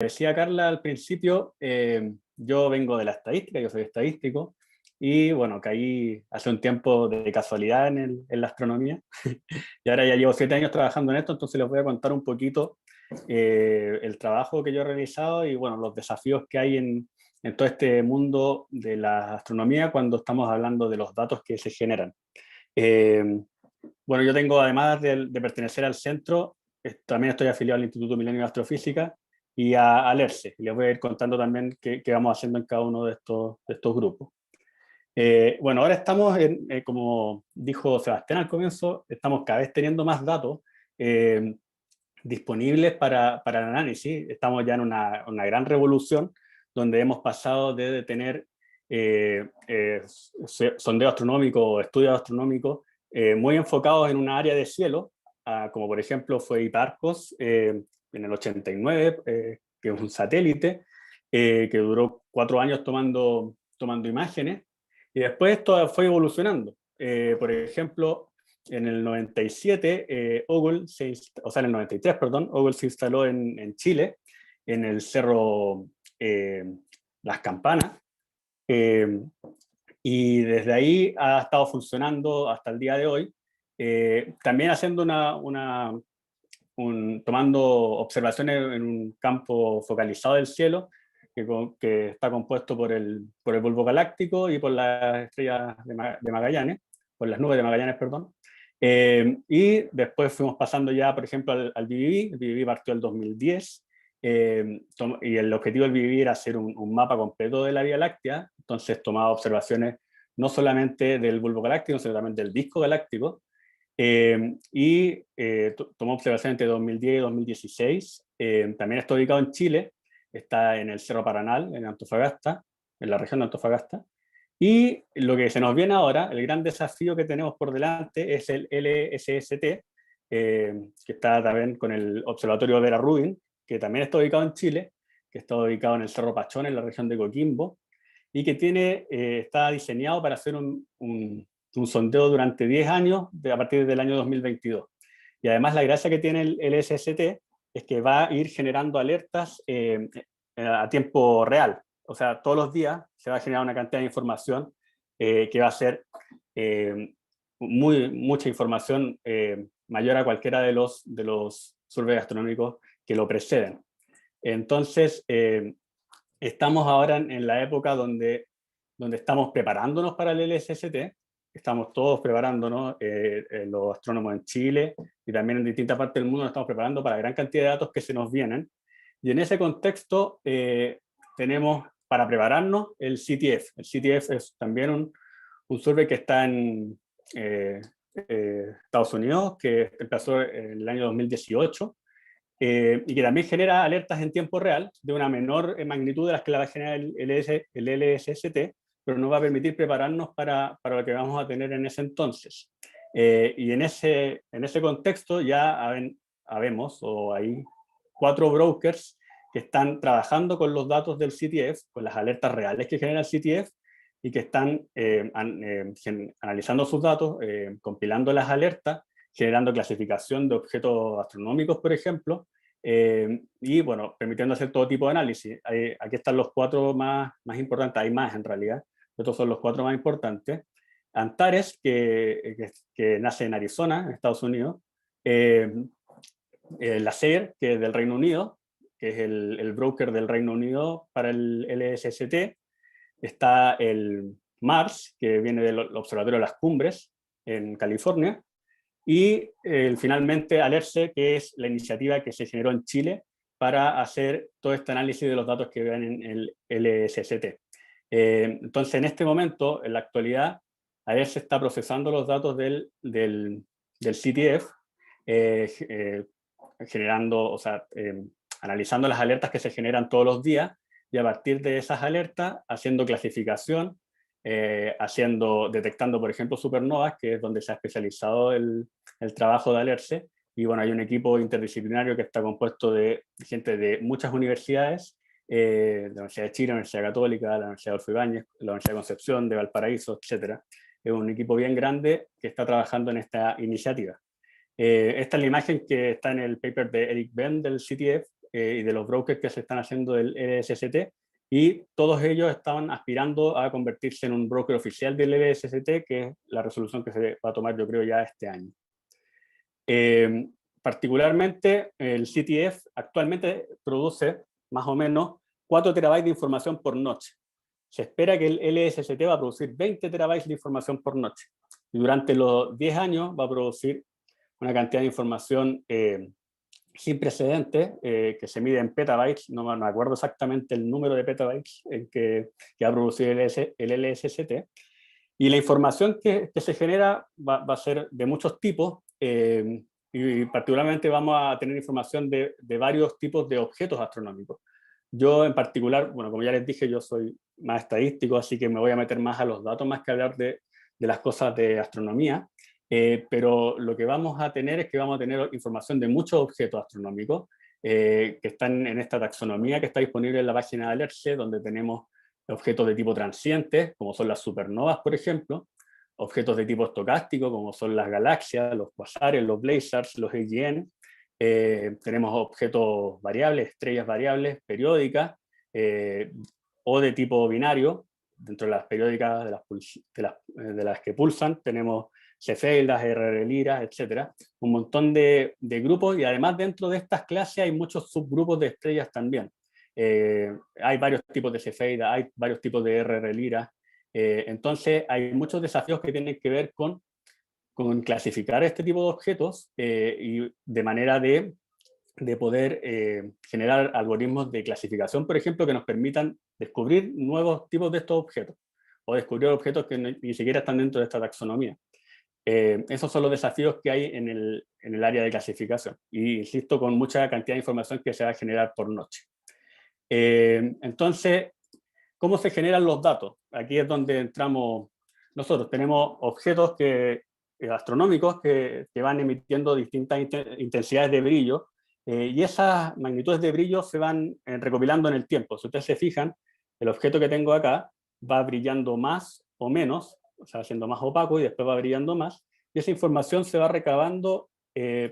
Decía Carla al principio, yo vengo de la estadística, yo soy estadístico, y bueno, caí hace un tiempo de casualidad en la astronomía, y ahora ya llevo 7 años trabajando en esto, entonces les voy a contar un poquito el trabajo que yo he realizado y bueno, los desafíos que hay en todo este mundo de la astronomía cuando estamos hablando de los datos que se generan. Eh, bueno, yo tengo, además de pertenecer al centro, también estoy afiliado al Instituto Milenio de Astrofísica y al ERCE. Y les voy a ir contando también qué vamos haciendo en cada uno de estos grupos. Bueno, ahora estamos, como dijo Sebastián al comienzo, estamos cada vez teniendo más datos eh, disponibles para el análisis. Estamos ya en una gran revolución donde hemos pasado de tener sondeo astronómico, estudios astronómicos muy enfocados en una área de cielo, como por ejemplo fue Hipparcos en el 89, que es un satélite que duró 4 años tomando imágenes, y después esto fue evolucionando. Por ejemplo, en el 97, en el 93, perdón, Google se instaló en Chile, en el cerro eh, Las Campanas, eh, y desde ahí ha estado funcionando hasta el día de hoy, también haciendo tomando observaciones en un campo focalizado del cielo, que está compuesto por el bulbo galáctico y por las estrellas de Magallanes, por las nubes de Magallanes, perdón. Y después fuimos pasando ya, por ejemplo, al BBB. El BBB partió el 2010, y el objetivo del BBB era hacer un mapa completo de la Vía Láctea, entonces tomaba observaciones no solamente del bulbo galáctico, sino también del disco galáctico, y tomó observaciones entre 2010 y 2016. También está ubicado en Chile, está en el Cerro Paranal, en Antofagasta, en la región de Antofagasta. Y lo que se nos viene ahora, el gran desafío que tenemos por delante es el LSST, que está también con el Observatorio Vera Rubin, que también está ubicado en Chile, que está ubicado en el Cerro Pachón, en la región de Coquimbo, y que está diseñado para hacer un sondeo durante 10 años, a partir del año 2022. Y además la gracia que tiene el SST es que va a ir generando alertas a tiempo real. O sea, todos los días se va a generar una cantidad de información que va a ser mucha información, mayor a cualquiera de los surveys astronómicos que lo preceden. Entonces, estamos ahora en la época donde estamos preparándonos para el LSST, estamos todos preparándonos, los astrónomos en Chile y también en distintas partes del mundo nos estamos preparando para la gran cantidad de datos que se nos vienen. Y en ese contexto tenemos para prepararnos el CTF. El CTF es también un survey que está en Estados Unidos, que empezó en el año 2018, y que también genera alertas en tiempo real de una menor magnitud de las que la va a generar el LSST, pero nos va a permitir prepararnos para lo que vamos a tener en ese entonces. Y en ese contexto ya habemos, o hay 4 brokers que están trabajando con los datos del CTF, con las alertas reales que genera el CTF, y que están analizando sus datos, compilando las alertas, generando clasificación de objetos astronómicos, por ejemplo, y bueno, permitiendo hacer todo tipo de análisis. Aquí están los 4 más importantes, hay más en realidad, estos son los 4 más importantes. Antares, que nace en Arizona, en Estados Unidos, la SER, que es del Reino Unido, que es el broker del Reino Unido para el LSST. Está el MARS, que viene del Observatorio de las Cumbres en California, y finalmente ALERCE, que es la iniciativa que se generó en Chile para hacer todo este análisis de los datos que ven en el LSST. Entonces, en este momento, en la actualidad, ALERCE está procesando los datos del CTF, generando, o sea, analizando las alertas que se generan todos los días, y a partir de esas alertas, haciendo clasificación, detectando, por ejemplo, supernovas, que es donde se ha especializado el trabajo de ALERCE. Y bueno, hay un equipo interdisciplinario que está compuesto de gente de muchas universidades, de la Universidad de Chile, la Universidad Católica, la Universidad Adolfo Ibáñez, la Universidad de Concepción, de Valparaíso, etc. Es un equipo bien grande que está trabajando en esta iniciativa. Esta es la imagen que está en el paper de Eric Venn del CTF, y de los brokers que se están haciendo del LSST, y todos ellos estaban aspirando a convertirse en un broker oficial del LSST, que es la resolución que se va a tomar, yo creo, ya este año. Particularmente, el CTF actualmente produce más o menos 4 terabytes de información por noche. Se espera que el LSST va a producir 20 terabytes de información por noche. Y durante los 10 años va a producir una cantidad de información sin precedentes, que se mide en petabytes. No me acuerdo exactamente el número de petabytes que va a producir el LSST. Y la información que se genera va a ser de muchos tipos, y particularmente vamos a tener información de varios tipos de objetos astronómicos. Yo en particular, bueno, como ya les dije, yo soy más estadístico, así que me voy a meter más a los datos, más que hablar de las cosas de astronomía, pero lo que vamos a tener es que vamos a tener información de muchos objetos astronómicos que están en esta taxonomía que está disponible en la página del ERCE, donde tenemos objetos de tipo transiente, como son las supernovas, por ejemplo, objetos de tipo estocástico, como son las galaxias, los quasares, los blazars, los AGN. Tenemos objetos variables, estrellas variables, periódicas, o de tipo binario. Dentro de las periódicas de las que pulsan, tenemos cefeidas, RR Lyras, etc. Un montón de grupos, y además dentro de estas clases hay muchos subgrupos de estrellas también. Hay varios tipos de cefeidas, hay varios tipos de RR Lyras. Entonces hay muchos desafíos que tienen que ver con clasificar este tipo de objetos, y de manera de poder generar algoritmos de clasificación, por ejemplo, que nos permitan descubrir nuevos tipos de estos objetos, o descubrir objetos que ni siquiera están dentro de esta taxonomía. Esos son los desafíos que hay en el área de clasificación, y insisto, con mucha cantidad de información que se va a generar por noche. Entonces, ¿cómo se generan los datos? Aquí es donde entramos nosotros. Tenemos objetos astronómicos que van emitiendo distintas intensidades de brillo, y esas magnitudes de brillo se van recopilando en el tiempo. Si ustedes se fijan, el objeto que tengo acá va brillando más o menos, o sea, siendo más opaco, y después va brillando más, y esa información se va recabando,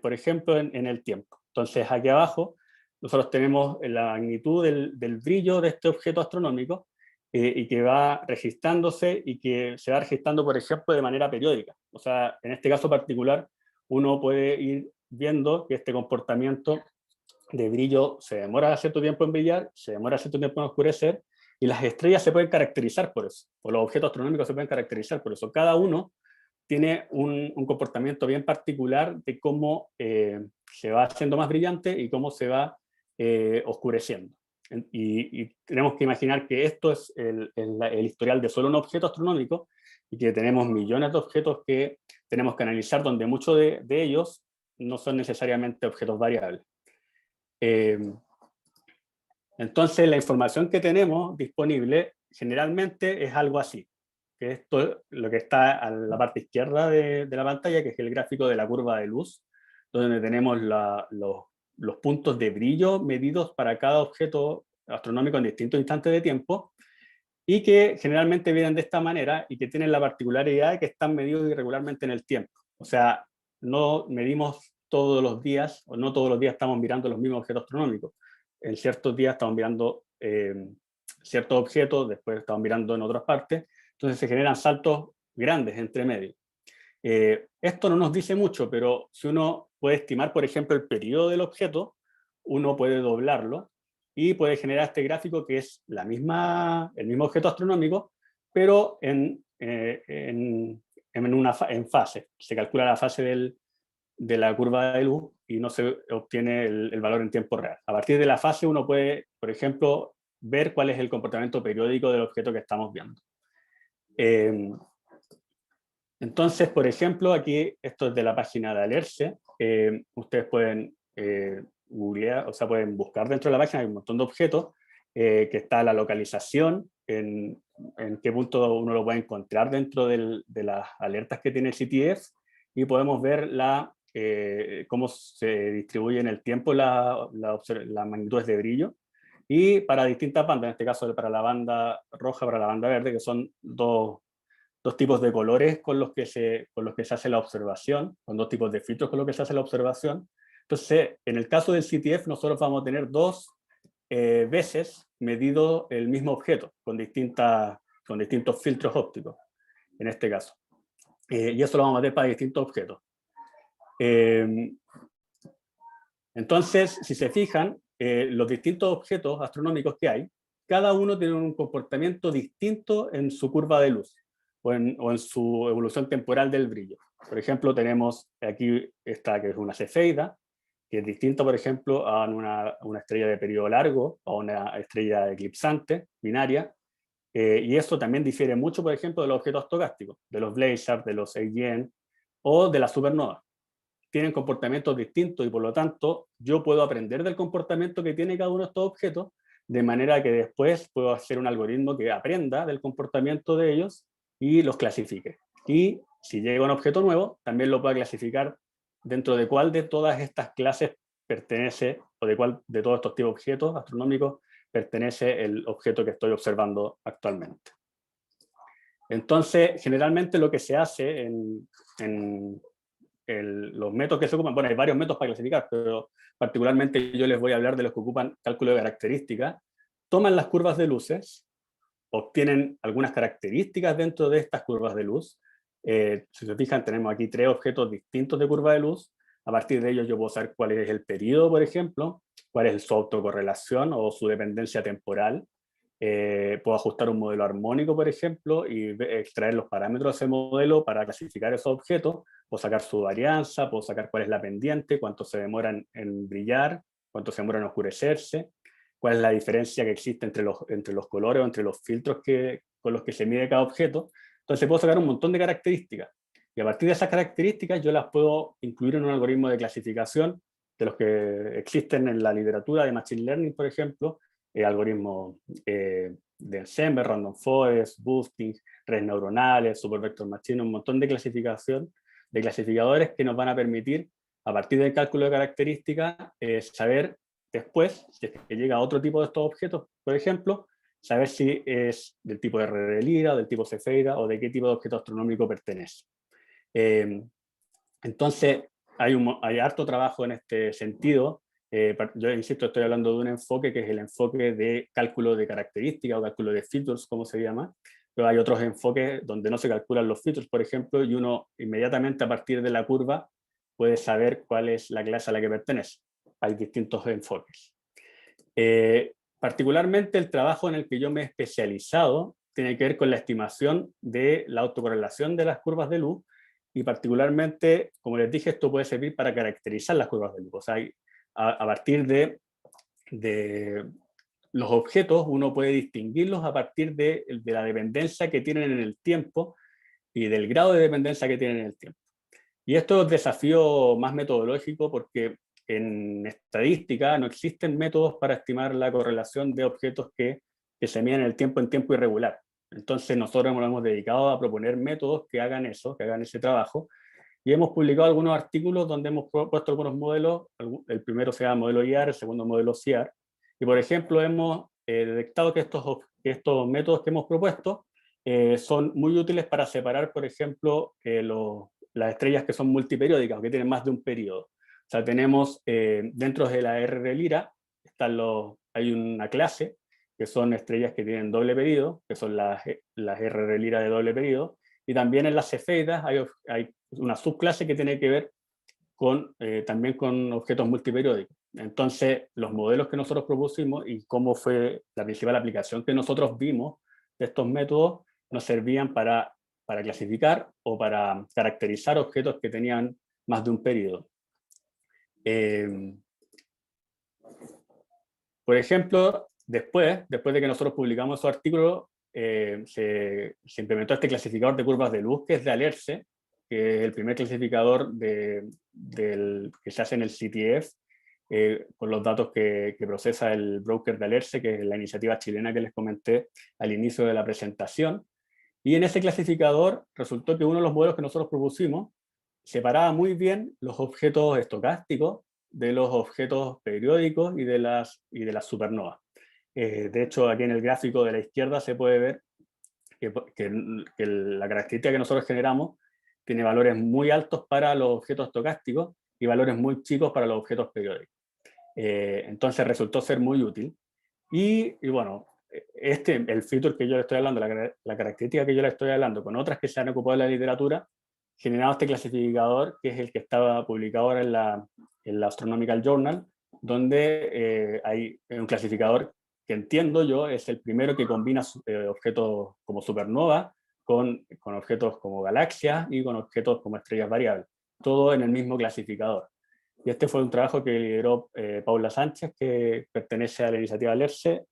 por ejemplo, en el tiempo. Entonces, aquí abajo, nosotros tenemos la magnitud del brillo de este objeto astronómico, y que va registrándose, y que se va registrando, por ejemplo, de manera periódica. O sea, en este caso particular, uno puede ir viendo que este comportamiento de brillo se demora cierto tiempo en brillar, se demora cierto tiempo en oscurecer, y las estrellas se pueden caracterizar por eso, o los objetos astronómicos se pueden caracterizar por eso. Cada uno tiene un comportamiento bien particular de cómo se va haciendo más brillante y cómo se va oscureciendo. Y tenemos que imaginar que esto es el historial de solo un objeto astronómico, y que tenemos millones de objetos que tenemos que analizar, donde muchos de ellos no son necesariamente objetos variables. Entonces, la información que tenemos disponible generalmente es algo así, que esto es lo que está a la parte izquierda de la pantalla, que es el gráfico de la curva de luz, donde tenemos los puntos de brillo medidos para cada objeto astronómico en distintos instantes de tiempo, y que generalmente vienen de esta manera, y que tienen la particularidad de que están medidos irregularmente en el tiempo. O sea, no medimos todos los días, o no todos los días estamos mirando los mismos objetos astronómicos. En ciertos días estamos mirando ciertos objetos, después estamos mirando en otras partes, entonces se generan saltos grandes entre medio. Esto no nos dice mucho, pero si uno puede estimar, por ejemplo, el periodo del objeto, uno puede doblarlo y puede generar este gráfico, que es el mismo objeto astronómico, pero en fase. Se calcula la fase de la curva de luz y no se obtiene el valor en tiempo real. A partir de la fase uno puede, por ejemplo, ver cuál es el comportamiento periódico del objeto que estamos viendo. Entonces, por ejemplo, aquí, esto es de la página de Alerce, ustedes pueden googlear, o sea, pueden buscar dentro de la página, hay un montón de objetos, que está la localización, en qué punto uno lo puede encontrar dentro de las alertas que tiene el CTF, y podemos ver cómo se distribuye en el tiempo las magnitudes de brillo, y para distintas bandas, en este caso para la banda roja, para la banda verde, que son dos tipos de colores con los que se hace la observación, con dos tipos de filtros con los que se hace la observación. Entonces, en el caso del CTF, nosotros vamos a tener dos veces medido el mismo objeto, con distintos filtros ópticos, en este caso. Y eso lo vamos a hacer para distintos objetos. Entonces, si se fijan, los distintos objetos astronómicos que hay, cada uno tiene un comportamiento distinto en su curva de luz o en su evolución temporal del brillo. Por ejemplo, tenemos aquí esta que es una cefeida, que es distinta, por ejemplo, a una estrella de periodo largo o una estrella eclipsante, binaria, y eso también difiere mucho, por ejemplo, de los objetos estocásticos, de los blazars, de los AGN o de las supernovas. Tienen comportamientos distintos y por lo tanto yo puedo aprender del comportamiento que tiene cada uno de estos objetos, de manera que después puedo hacer un algoritmo que aprenda del comportamiento de ellos y los clasifique. Y si llega un objeto nuevo, también lo pueda clasificar dentro de cuál de todas estas clases pertenece, o de cuál de todos estos tipos de objetos astronómicos pertenece el objeto que estoy observando actualmente. Entonces, generalmente lo que se hace en los métodos que se ocupan, bueno, hay varios métodos para clasificar, pero particularmente yo les voy a hablar de los que ocupan cálculo de características, toman las curvas de luces, obtienen algunas características dentro de estas curvas de luz. Si se fijan, tenemos aquí 3 objetos distintos de curva de luz. A partir de ellos yo puedo saber cuál es el periodo, por ejemplo, cuál es su autocorrelación o su dependencia temporal. Puedo ajustar un modelo armónico, por ejemplo, y extraer los parámetros de ese modelo para clasificar esos objetos. Puedo sacar su varianza, puedo sacar cuál es la pendiente, cuánto se demora en brillar, cuánto se demora en oscurecerse, cuál es la diferencia que existe entre los colores o entre los filtros con los que se mide cada objeto. Entonces puedo sacar un montón de características. Y a partir de esas características yo las puedo incluir en un algoritmo de clasificación de los que existen en la literatura de Machine Learning, por ejemplo, algoritmos de Ensemble, Random Forest, Boosting, redes neuronales, Supervector Machine, un montón de clasificadores que nos van a permitir, a partir del cálculo de características, saber después, si es que llega a otro tipo de estos objetos, por ejemplo, saber si es del tipo de RR Lyra, del tipo Cefeida o de qué tipo de objeto astronómico pertenece. Entonces, hay harto trabajo en este sentido. Yo insisto, estoy hablando de un enfoque que es el enfoque de cálculo de características o cálculo de features, como se llama, pero hay otros enfoques donde no se calculan los features, por ejemplo, y uno inmediatamente a partir de la curva puede saber cuál es la clase a la que pertenece. Hay distintos enfoques. Particularmente el trabajo en el que yo me he especializado tiene que ver con la estimación de la autocorrelación de las curvas de luz, y particularmente, como les dije, esto puede servir para caracterizar las curvas de luz. O sea, a partir de los objetos uno puede distinguirlos a partir de la dependencia que tienen en el tiempo y del grado de dependencia que tienen en el tiempo. Y esto es un desafío más metodológico porque en estadística no existen métodos para estimar la correlación de objetos que se miden en el tiempo en tiempo irregular. Entonces nosotros nos hemos dedicado a proponer métodos que hagan eso, que hagan ese trabajo, y hemos publicado algunos artículos donde hemos puesto algunos modelos. El primero se llama modelo IAR, el segundo modelo CIAR, y por ejemplo hemos detectado que estos métodos que hemos propuesto son muy útiles para separar, por ejemplo, las estrellas que son multiperiódicas o que tienen más de un periodo. O sea, tenemos dentro de la RR Lyra, hay una clase que son estrellas que tienen doble periodo, que son las RR Lyra de doble periodo, y también en las cefeidas hay una subclase que tiene que ver también con objetos multiperiódicos. Entonces, los modelos que nosotros propusimos y cómo fue la principal aplicación que nosotros vimos de estos métodos nos servían para clasificar o para caracterizar objetos que tenían más de un periodo. Por ejemplo, después de que nosotros publicamos esos artículos, se implementó este clasificador de curvas de luz, que es de Alerce, que es el primer clasificador que se hace en el CTF, con los datos que procesa el broker de Alerce, que es la iniciativa chilena que les comenté al inicio de la presentación. Y en ese clasificador resultó que uno de los modelos que nosotros propusimos separaba muy bien los objetos estocásticos de los objetos periódicos y de las supernovas. De hecho, aquí en el gráfico de la izquierda se puede ver que la característica que nosotros generamos tiene valores muy altos para los objetos estocásticos y valores muy chicos para los objetos periódicos. Entonces resultó ser muy útil. Y bueno, el feature que yo le estoy hablando, la característica que yo le estoy hablando, con otras que se han ocupado en la literatura, generado este clasificador, que es el que estaba publicado ahora en la Astronomical Journal, donde hay un clasificador que entiendo yo es el primero que combina objetos como supernova con objetos como galaxias y con objetos como estrellas variables, todo en el mismo clasificador. Y este fue un trabajo que lideró Paula Sánchez, que pertenece a la iniciativa LERCE,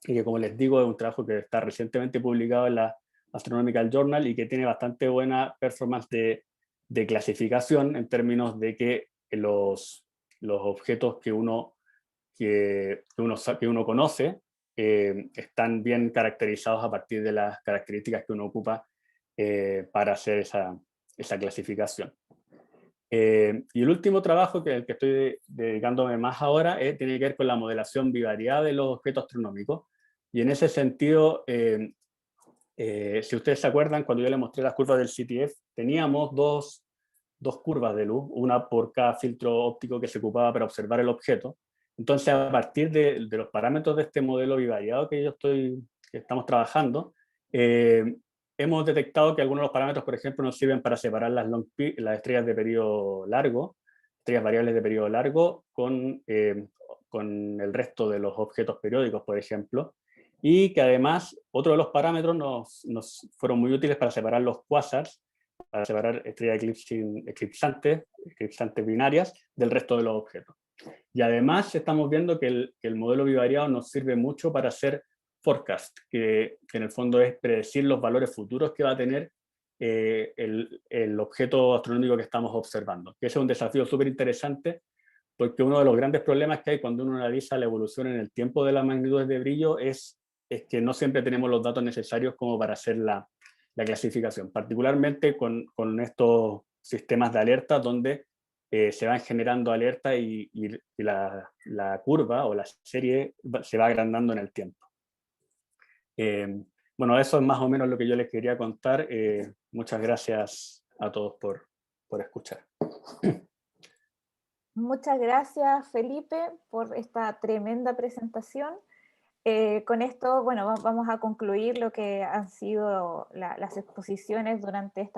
y que, como les digo, es un trabajo que está recientemente publicado en la Astronomical Journal y que tiene bastante buena performance de clasificación, en términos de que los objetos que uno conoce están bien caracterizados a partir de las características que uno ocupa para hacer esa clasificación. Y el último trabajo, el que estoy dedicándome más ahora, tiene que ver con la modelación bivariada de los objetos astronómicos. Y en ese sentido, si ustedes se acuerdan, cuando yo les mostré las curvas del CTF, teníamos dos curvas de luz, una por cada filtro óptico que se ocupaba para observar el objeto. Entonces, a partir de los parámetros de este modelo bivariado que estamos trabajando, hemos detectado que algunos de los parámetros, por ejemplo, nos sirven para separar las estrellas de periodo largo, estrellas variables de periodo largo, con el resto de los objetos periódicos, por ejemplo, y que además otro de los parámetros nos fueron muy útiles para separar los quasars, para separar estrellas eclipsantes binarias del resto de los objetos. Y además estamos viendo que el modelo bivariado nos sirve mucho para hacer forecast, que en el fondo es predecir los valores futuros que va a tener el objeto astronómico que estamos observando. Que ese es un desafío súper interesante, porque uno de los grandes problemas que hay cuando uno analiza la evolución en el tiempo de las magnitudes de brillo es que no siempre tenemos los datos necesarios como para hacer la clasificación, particularmente con estos sistemas de alerta donde se van generando alertas y la curva o la serie se va agrandando en el tiempo. Bueno, eso es más o menos lo que yo les quería contar. Muchas gracias a todos por escuchar. Muchas gracias, Felipe, por esta tremenda presentación. Con esto, bueno, vamos a concluir lo que han sido las exposiciones durante estas